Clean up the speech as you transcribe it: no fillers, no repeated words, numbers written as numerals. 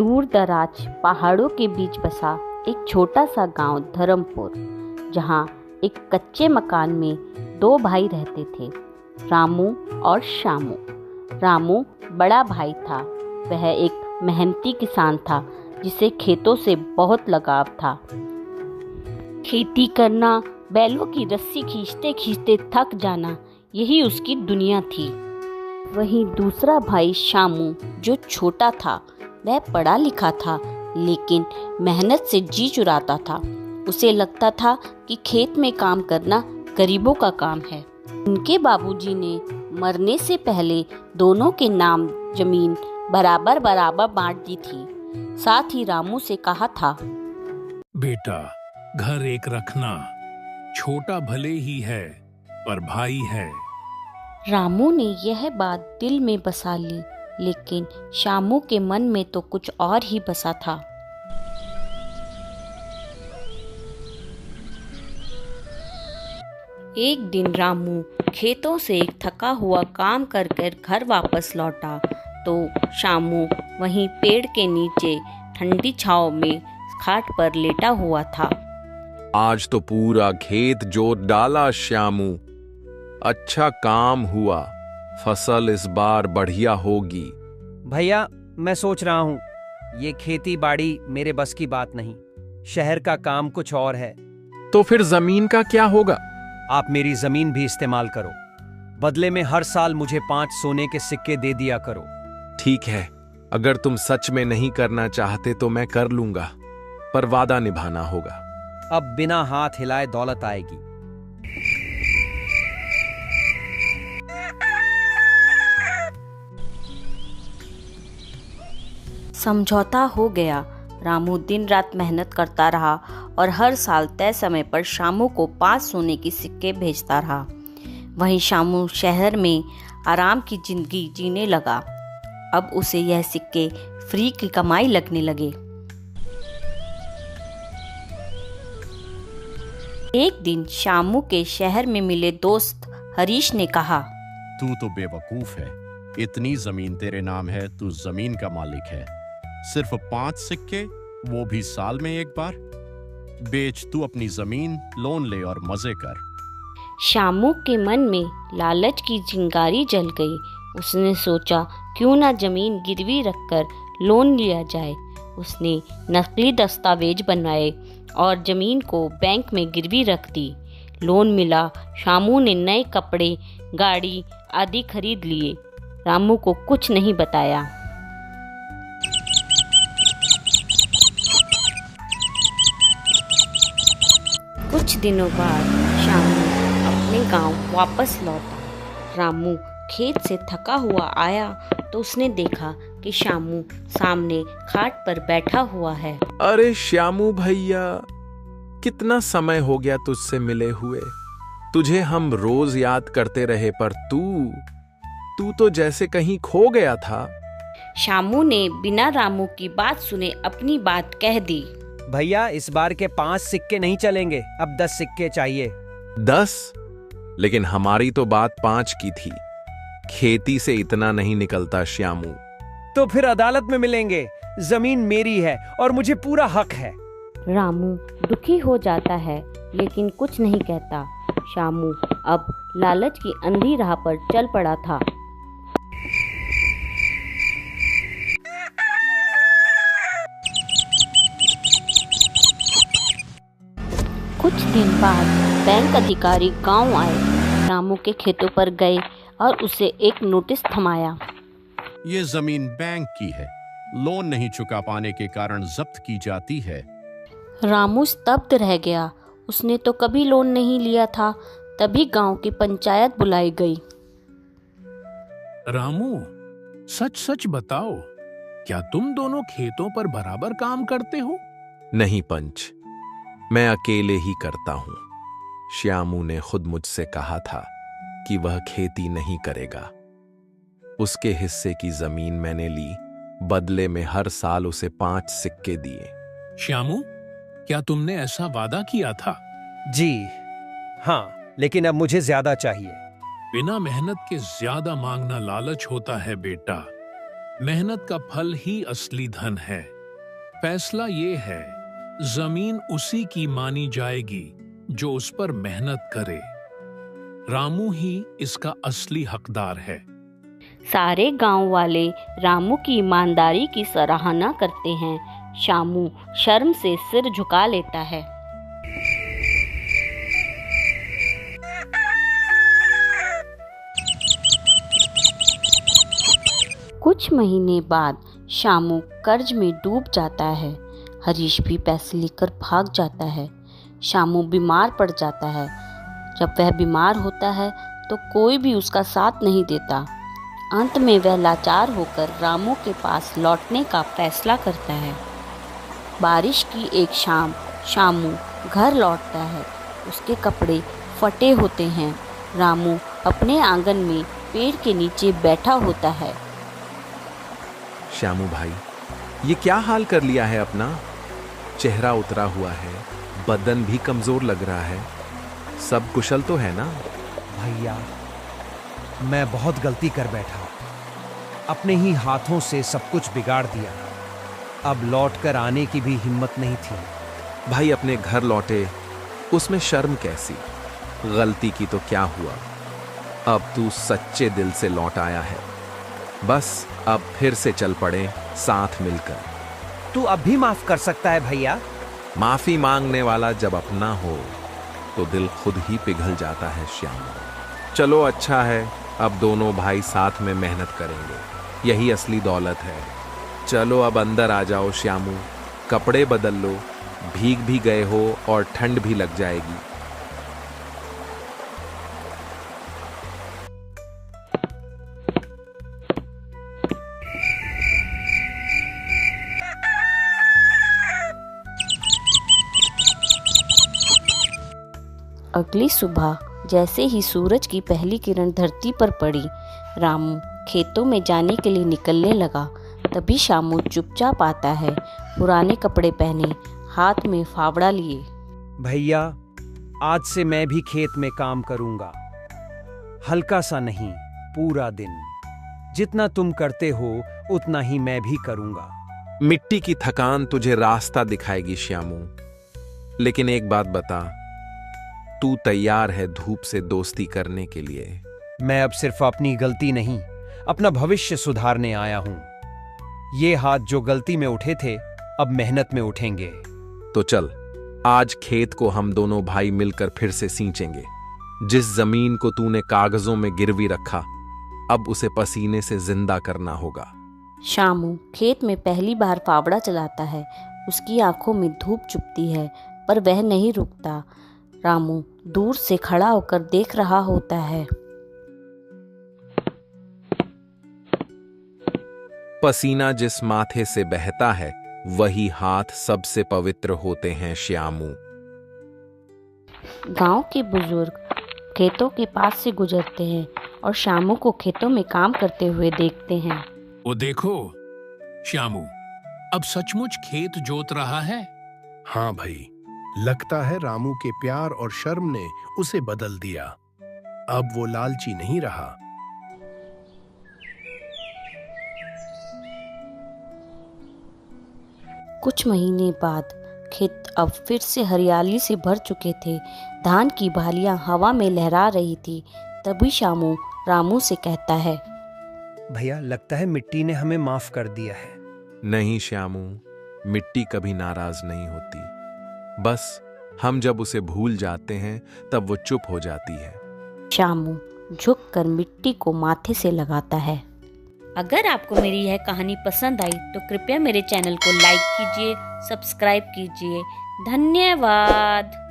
दूर दराज पहाड़ों के बीच बसा एक छोटा सा गांव धर्मपुर, जहां एक कच्चे मकान में दो भाई रहते थे, रामू और श्यामू। रामू बड़ा भाई था। वह एक मेहनती किसान था जिसे खेतों से बहुत लगाव था। खेती करना, बैलों की रस्सी खींचते खींचते थक जाना, यही उसकी दुनिया थी। वहीं दूसरा भाई श्यामू, जो छोटा था, वह पढ़ा लिखा था लेकिन मेहनत से जी चुराता था। उसे लगता था कि खेत में काम करना गरीबों का काम है। उनके बाबूजी ने मरने से पहले दोनों के नाम जमीन बराबर बराबर बांट दी थी। साथ ही रामू से कहा था, बेटा, घर एक रखना, छोटा भले ही है पर भाई है। रामू ने यह बात दिल में बसा ली, लेकिन श्यामू के मन में तो कुछ और ही बसा था। एक दिन रामू खेतों से थका हुआ काम कर कर घर वापस लौटा तो श्यामू वहीं पेड़ के नीचे ठंडी छांव में खाट पर लेटा हुआ था। आज तो पूरा खेत जोत डाला श्यामू, अच्छा काम हुआ, फसल इस बार बढ़िया होगी। भैया, मैं सोच रहा हूँ ये खेती बाड़ी मेरे बस की बात नहीं, शहर का काम कुछ और है। तो फिर जमीन का क्या होगा? आप मेरी जमीन भी इस्तेमाल करो, बदले में हर साल मुझे 5 सोने के सिक्के दे दिया करो। ठीक है, अगर तुम सच में नहीं करना चाहते तो मैं कर लूंगा, पर वादा निभाना होगा। अब बिना हाथ हिलाए दौलत आएगी। समझौता हो गया। रामू दिन रात मेहनत करता रहा और हर साल तय समय पर श्यामू को 5 सोने की सिक्के भेजता रहा। वहीं श्यामू शहर में आराम की जिंदगी जीने लगा। अब उसे यह सिक्के फ्री की कमाई लगने लगे। एक दिन श्यामू के शहर में मिले दोस्त हरीश ने कहा, तू तो बेवकूफ है, इतनी जमीन तेरे नाम है, तू जमीन का मालिक है। सिर्फ 5 सिक्के, वो भी साल में एक बार। बेच तू अपनी जमीन, लोन ले और मजे कर। श्यामू के मन में लालच की चिंगारी जल गई। उसने सोचा, क्यों ना जमीन गिरवी रखकर लोन लिया जाए। उसने नकली दस्तावेज बनवाए और जमीन को बैंक में गिरवी रख दी। लोन मिला। श्यामू ने नए कपड़े, गाड़ी आदि खरीद लिए। रामू को कुछ नहीं बताया। कुछ दिनों बाद श्यामू अपने गांव वापस लौटा। रामू खेत से थका हुआ आया तो उसने देखा कि श्यामू सामने खाट पर बैठा हुआ है। अरे श्यामू भैया, कितना समय हो गया तुझसे मिले हुए। तुझे हम रोज याद करते रहे, पर तू तो जैसे कहीं खो गया था। श्यामू ने बिना रामू की बात सुने अपनी बात कह दी। भैया, इस बार के 5 सिक्के नहीं चलेंगे, अब 10 सिक्के चाहिए। 10? लेकिन हमारी तो बात 5 की थी। खेती से इतना नहीं निकलता श्यामू। तो फिर अदालत में मिलेंगे, जमीन मेरी है और मुझे पूरा हक है। रामू दुखी हो जाता है लेकिन कुछ नहीं कहता। श्यामू अब लालच की अंधी राह पर चल पड़ा था। कुछ दिन बाद बैंक अधिकारी गांव आए। रामू के खेतों पर गए और उसे एक नोटिस थमाया। ये जमीन बैंक की है, लोन नहीं चुका पाने के कारण जब्त की जाती है। रामू स्तब्ध रह गया। उसने तो कभी लोन नहीं लिया था। तभी गांव की पंचायत बुलाई गई। रामू, सच सच बताओ, क्या तुम दोनों खेतों पर बराबर काम करते हो? नहीं पंच, मैं अकेले ही करता हूं। श्यामू ने खुद मुझसे कहा था कि वह खेती नहीं करेगा। उसके हिस्से की जमीन मैंने ली, बदले में हर साल उसे 5 सिक्के दिए। श्यामू, क्या तुमने ऐसा वादा किया था? जी हाँ, लेकिन अब मुझे ज्यादा चाहिए। बिना मेहनत के ज्यादा मांगना लालच होता है बेटा। मेहनत का फल ही असली धन है। फैसला ये है, जमीन उसी की मानी जाएगी जो उस पर मेहनत करे। रामू ही इसका असली हकदार है। सारे गांव वाले रामू की ईमानदारी की सराहना करते हैं। शामू शर्म से सिर झुका लेता है। कुछ महीने बाद शामू कर्ज में डूब जाता है। हरीश भी पैसे लेकर भाग जाता है। शामू बीमार पड़ जाता है। जब वह बीमार होता है तो कोई भी उसका साथ नहीं देता। अंत में वह लाचार होकर रामू के पास लौटने का फैसला करता है। बारिश की एक शाम शामू घर लौटता है। उसके कपड़े फटे होते हैं। रामू अपने आंगन में पेड़ के नीचे बैठा होता है। श्यामू भाई, ये क्या हाल कर लिया है अपना? चेहरा उतरा हुआ है, बदन भी कमजोर लग रहा है। सब कुशल तो है ना? भैया, मैं बहुत गलती कर बैठा। अपने ही हाथों से सब कुछ बिगाड़ दिया। अब लौट कर आने की भी हिम्मत नहीं थी। भाई अपने घर लौटे, उसमें शर्म कैसी? गलती की तो क्या हुआ? अब तू सच्चे दिल से लौट आया है। बस अब फिर से चल पड़े साथ मिलकर। तू अब भी माफ कर सकता है भैया। माफी मांगने वाला जब अपना हो तो दिल खुद ही पिघल जाता है श्याम। चलो अच्छा है, अब दोनों भाई साथ में मेहनत करेंगे। यही असली दौलत है। चलो अब अंदर आ जाओ श्यामू, कपड़े बदल लो। भीग भी गए हो और ठंड भी लग जाएगी। अगली सुबह जैसे ही सूरज की पहली किरण धरती पर पड़ी, रामू खेतों में जाने के लिए निकलने लगा। तभी शामू चुपचाप आता है, पुराने कपड़े पहने, हाथ में फावड़ा लिए। भैया, आज से मैं भी खेत में काम करूंगा। हल्का सा नहीं, पूरा दिन। जितना तुम करते हो उतना ही मैं भी करूंगा। मिट्टी की थकान तुझे रास्ता दिखाएगी श्यामू। लेकिन एक बात बता, तू तैयार है धूप से दोस्ती करने के लिए? मैं अब सिर्फ अपनी गलती नहीं, अपना भविष्य सुधारने आया हूं। ये हाथ जो गलती में उठे थे, अब मेहनत में उठेंगे। तो चल, आज खेत को हम दोनों भाई मिलकर फिर से सींचेंगे। जिस जमीन को तूने कागजों में गिरवी रखा, अब उसे पसीने से जिंदा करना होगा। शामू खेत में पहली बार फावड़ा चलाता है। उसकी आंखों में धूप चुभती है, पर वह नहीं रुकता। रामू दूर से खड़ा होकर देख रहा होता है। पसीना जिस माथे से बहता है, वही हाथ सबसे पवित्र होते हैं श्यामू। गांव के बुजुर्ग खेतों के पास से गुजरते हैं और शामू को खेतों में काम करते हुए देखते हैं। वो देखो, श्यामू अब सचमुच खेत जोत रहा है। हाँ भाई, लगता है रामू के प्यार और शर्म ने उसे बदल दिया। अब वो लालची नहीं रहा। कुछ महीने बाद खेत अब फिर से हरियाली से भर चुके थे। धान की बालियां हवा में लहरा रही थी। तभी शामू रामू से कहता है, भैया, लगता है मिट्टी ने हमें माफ कर दिया है। नहीं श्यामू, मिट्टी कभी नाराज नहीं होती। बस हम जब उसे भूल जाते हैं तब वो चुप हो जाती है। शामू झुककर मिट्टी को माथे से लगाता है। अगर आपको मेरी यह कहानी पसंद आई तो कृपया मेरे चैनल को लाइक कीजिए, सब्सक्राइब कीजिए। धन्यवाद।